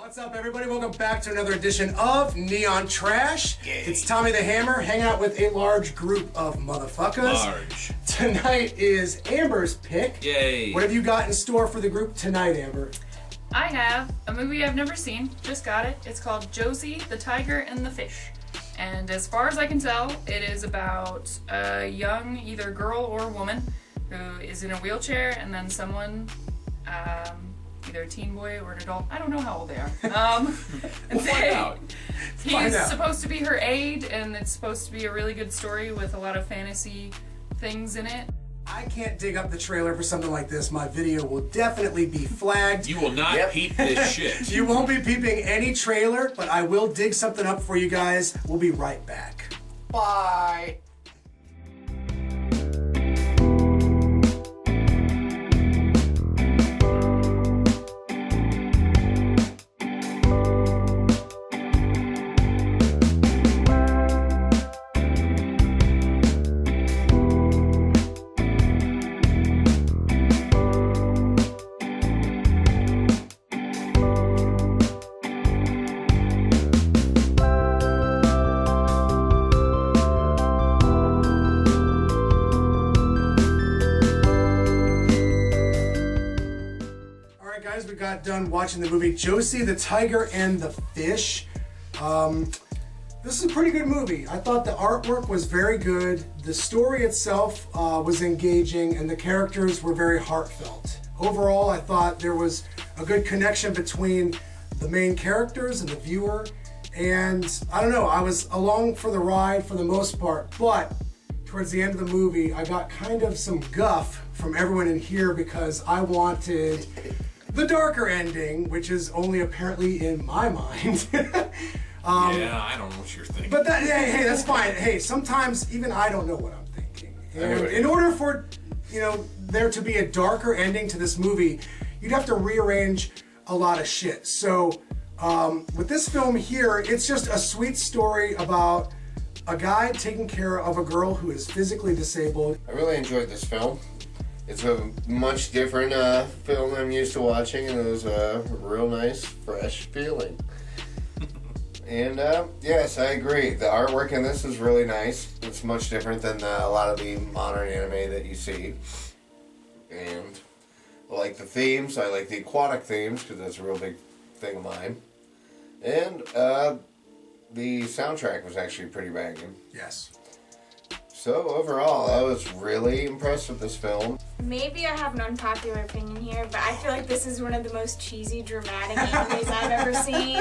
What's up, everybody? Welcome back to another edition of Neon Trash. Yay. It's Tommy the Hammer, hanging out with a large group of motherfuckers. Large. Tonight is Amber's pick. Yay. What have you got in store for the group tonight, Amber? I have a movie I've never seen, just got it. It's called Josee, the Tiger and the Fish. And as far as I can tell, it is about a young, either girl or woman, who is in a wheelchair, and then someone, either a teen boy or an adult, I don't know how old they are. We'll find out. He's supposed to be her aide, and it's supposed to be a really good story with a lot of fantasy things in it. I can't dig up the trailer for something like this. My video will definitely be flagged. You will not peep this shit. You won't be peeping any trailer, but I will dig something up for you guys. We'll be right back. Bye. Guys, we got done watching the movie Josee, the Tiger and the Fish. This is a pretty good movie. I thought the artwork was very good, the story itself was engaging, and the characters were very heartfelt. Overall, I thought there was a good connection between the main characters and the viewer, and I don't know, I was along for the ride for the most part, but towards the end of the movie, I got kind of some guff from everyone in here because I wanted the darker ending, which is only apparently in my mind. Yeah, I don't know what you're thinking. But that, hey, that's fine. Hey, sometimes even I don't know what I'm thinking. And in order for, there to be a darker ending to this movie, you'd have to rearrange a lot of shit. So, with this film here, it's just a sweet story about a guy taking care of a girl who is physically disabled. I really enjoyed this film. It's a much different film I'm used to watching, and it was a real nice, fresh feeling. And yes, I agree. The artwork in this is really nice. It's much different than a lot of the modern anime that you see. And I like the themes. I like the aquatic themes, because that's a real big thing of mine. And the soundtrack was actually pretty banging. Yes. So overall, I was really impressed with this film. Maybe I have an unpopular opinion here, but I feel like this is one of the most cheesy, dramatic animes I've ever seen,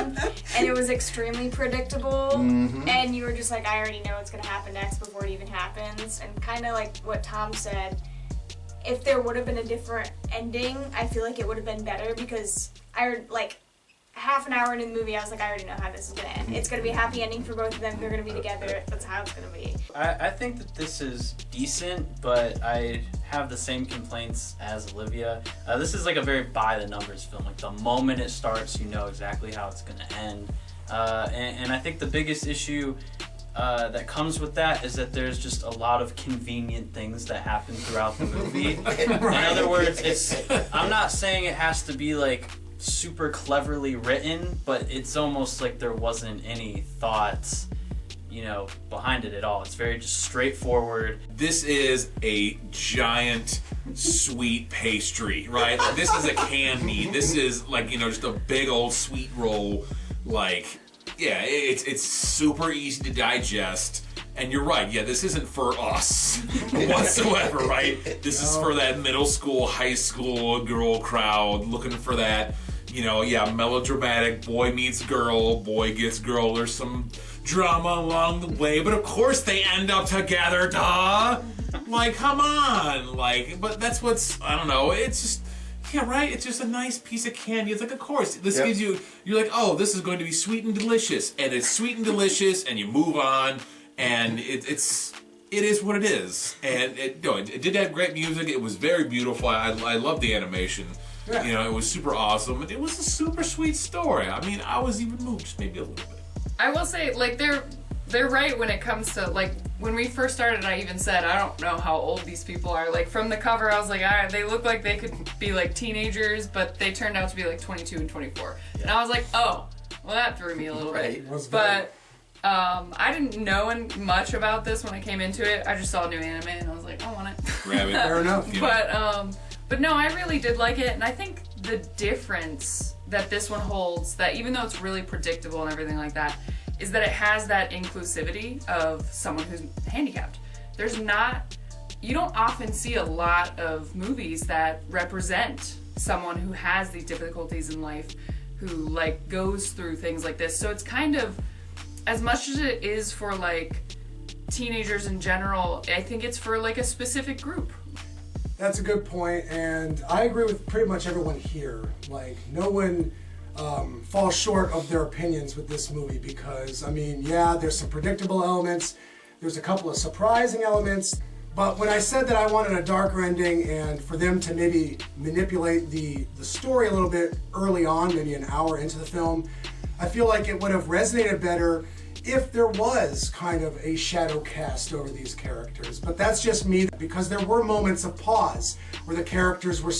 and it was extremely predictable, and you were just like, I already know what's going to happen next before it even happens, and kind of like what Tom said, if there would have been a different ending, I feel like it would have been better, because half an hour into the movie, I was like, I already know how this is going to end. It's going to be a happy ending for both of them. They're going to be together. That's how it's going to be. I think that this is decent, but I have the same complaints as Olivia. This is like a very by-the-numbers film. Like, the moment it starts, you know exactly how it's going to end. And I think the biggest issue that comes with that is that there's just a lot of convenient things that happen throughout the movie. In other words, I'm not saying it has to be like super cleverly written, but it's almost like there wasn't any thoughts, behind it at all. It's very just straightforward. This is a giant sweet pastry, right? This is a candy. This is like, just a big old sweet roll. Like, yeah, it's super easy to digest. And you're right, yeah, this isn't for us whatsoever, right? This is for that middle school, high school girl crowd looking for that, melodramatic boy meets girl, boy gets girl. There's some drama along the way, but of course they end up together, duh! Like, come on! But that's I don't know, it's just, yeah, right? It's just a nice piece of candy. It's like, of course, this gives you, you're like, oh, this is going to be sweet and delicious. And it's sweet and delicious, and you move on. And it is what it is, and it did have great music. It was very beautiful. I loved the animation. Yeah. It was super awesome. It was a super sweet story. I mean, I was even moved, just maybe a little bit. I will say, they're right when it comes to, like, when we first started, I even said, I don't know how old these people are. Like, from the cover, I was like, they look like they could be, like, teenagers, but they turned out to be, like, 22 and 24. Yeah. And I was like, oh, well, that threw me a little bit. But I didn't know much about this when I came into it. I just saw a new anime, and I was like, I want it. Grab it. Fair enough. But no, I really did like it, and I think the difference that this one holds, that even though it's really predictable and everything like that, is that it has that inclusivity of someone who's handicapped. You don't often see a lot of movies that represent someone who has these difficulties in life, who, like, goes through things like this. So it's kind of, as much as it is for, like, teenagers in general, I think it's for, like, a specific group. That's a good point, and I agree with pretty much everyone here. Like, no one falls short of their opinions with this movie because, I mean, yeah, there's some predictable elements, there's a couple of surprising elements, but when I said that I wanted a darker ending and for them to maybe manipulate the story a little bit early on, maybe an hour into the film, I feel like it would have resonated better if there was kind of a shadow cast over these characters. But that's just me, because there were moments of pause where the characters were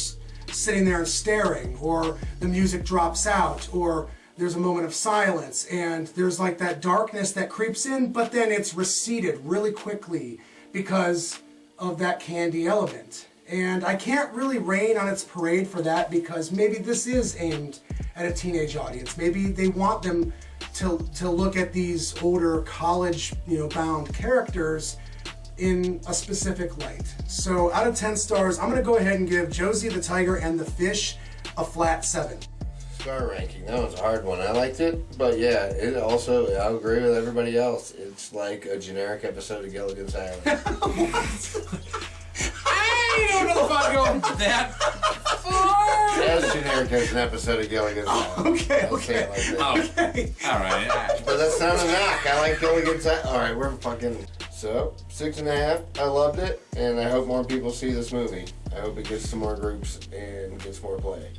sitting there and staring, or the music drops out, or there's a moment of silence, and there's like that darkness that creeps in, but then it's receded really quickly because of that candy element. And I can't really rain on its parade for that, because maybe this is aimed at a teenage audience. Maybe they want them to look at these older college, bound characters in a specific light. So out of 10 stars, I'm gonna go ahead and give Josee the Tiger and the Fish a flat 7. Star ranking, that was a hard one. I liked it, but yeah, it also, I agree with everybody else. It's like a generic episode of Gilligan's Island. I don't know if I'd go that far. As generic as an episode of Gilligan's Island. Okay. Okay. All right. But that's not a knock. I like Gilligan's Island. Alright, we're fucking... So, 6.5. I loved it, and I hope more people see this movie. I hope it gets some more groups and gets more play.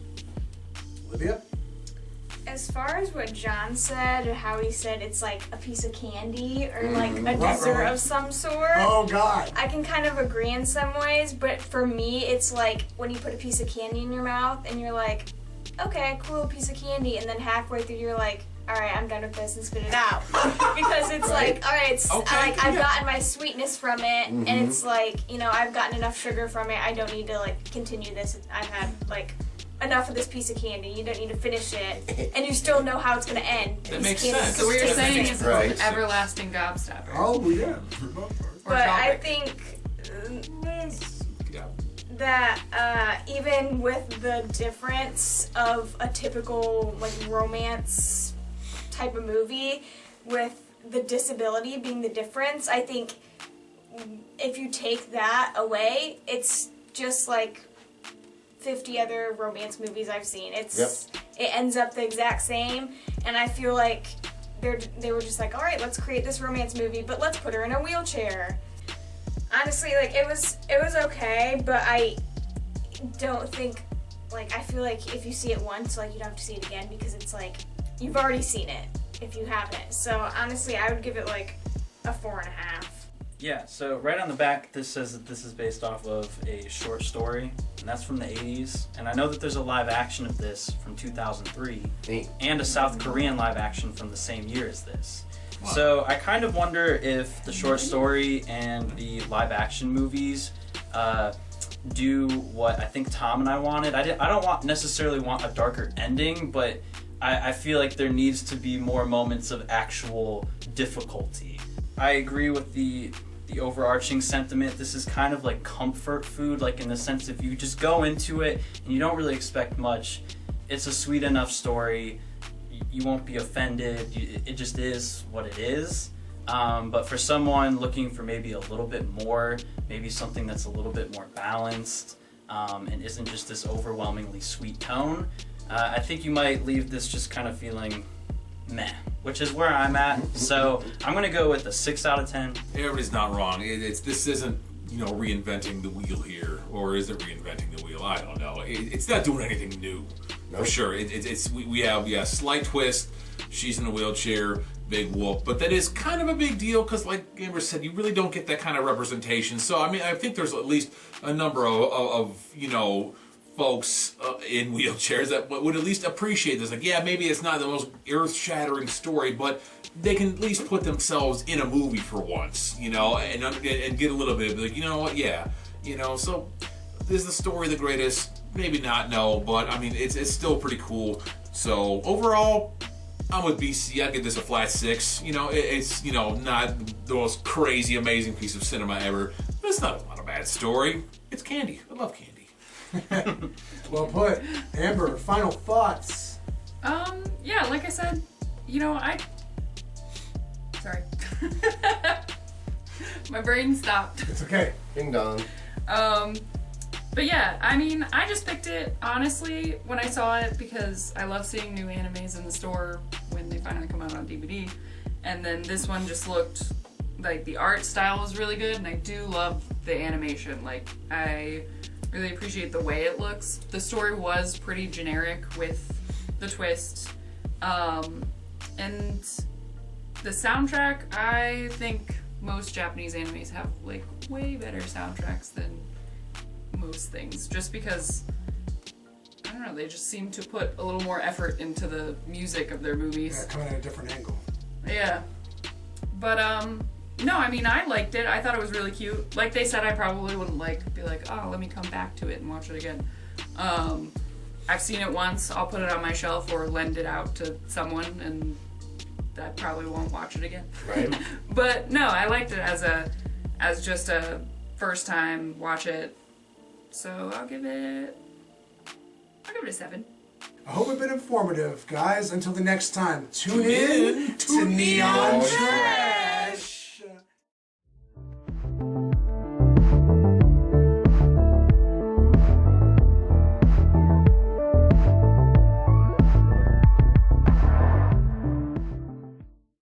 Olivia? As far as what John said, or how he said it's like a piece of candy or like a dessert of some sort. Oh God. I can kind of agree in some ways, but for me it's like when you put a piece of candy in your mouth and you're like, okay, cool piece of candy, and then halfway through you're like, alright, I'm done with this, and spit it out. Because it's like, alright, it's like I've gotten my sweetness from it, and it's like, I've gotten enough sugar from it, I don't need to like continue this. I've had like enough of this piece of candy. You don't need to finish it, and you still know how it's going to end. That makes sense. So what you're saying is Right. it's an everlasting gobstopper. Oh yeah. But I think that even with the difference of a typical like romance type of movie, with the disability being the difference, I think if you take that away, it's just like 50 other romance movies I've seen. It ends up the exact same, and I feel like they were just like, all right, let's create this romance movie, but let's put her in a wheelchair. Honestly, like it was okay, but I don't think, like, I feel like if you see it once, like you don't have to see it again, because it's like you've already seen it if you haven't. So honestly, I would give it like a 4.5. Yeah, so right on the back, this says that this is based off of a short story, and that's from the 80s. And I know that there's a live action of this from 2003, and a South Korean live action from the same year as this. Wow. So I kind of wonder if the short story and the live action movies do what I think Tom and I wanted. I don't necessarily want a darker ending, but I feel like there needs to be more moments of actual difficulty. I agree with the overarching sentiment. This is kind of like comfort food, like in the sense if you just go into it and you don't really expect much, it's a sweet enough story, you won't be offended, it just is what it is. But for someone looking for maybe a little bit more, maybe something that's a little bit more balanced, and isn't just this overwhelmingly sweet tone, I think you might leave this just kind of feeling meh, which is where I'm at. So I'm gonna go with a 6 out of 10. Everybody's not wrong. This isn't reinventing the wheel here, or is it reinventing the wheel? I don't know. It's not doing anything new, for sure. We have slight twist. She's in a wheelchair. big whoop. But that is kind of a big deal because, like Amber said, you really don't get that kind of representation. So, I mean, I think there's at least a number of folks in wheelchairs that would at least appreciate this. Like, yeah, maybe it's not the most earth-shattering story, but they can at least put themselves in a movie for once, and get a little bit of like, you know what, yeah. So is the story the greatest? Maybe not, no, but I mean, it's still pretty cool. So overall, I'm with BC. I'd give this a flat 6. It's not the most crazy, amazing piece of cinema ever, but it's not a bad story. It's candy. I love candy. Well put. Amber, final thoughts? Yeah, like I said, sorry. My brain stopped. It's okay. Ding dong. But yeah, I mean, I just picked it, honestly, when I saw it because I love seeing new animes in the store when they finally come out on DVD. And then this one just looked like the art style was really good, and I do love the animation. Like, I really appreciate the way it looks. The story was pretty generic with the twist. And the soundtrack, I think most Japanese animes have like way better soundtracks than most things, just because I don't know, they just seem to put a little more effort into the music of their movies. Yeah, coming at a different angle. Yeah. But no, I mean, I liked it. I thought it was really cute. Like they said, I probably wouldn't be like, oh, let me come back to it and watch it again. I've seen it once. I'll put it on my shelf or lend it out to someone, and I probably won't watch it again. Right. But no, I liked it as just a first time watch it. So I'll give it a 7. I hope it's been informative, guys. Until the next time, tune in to Neon Train.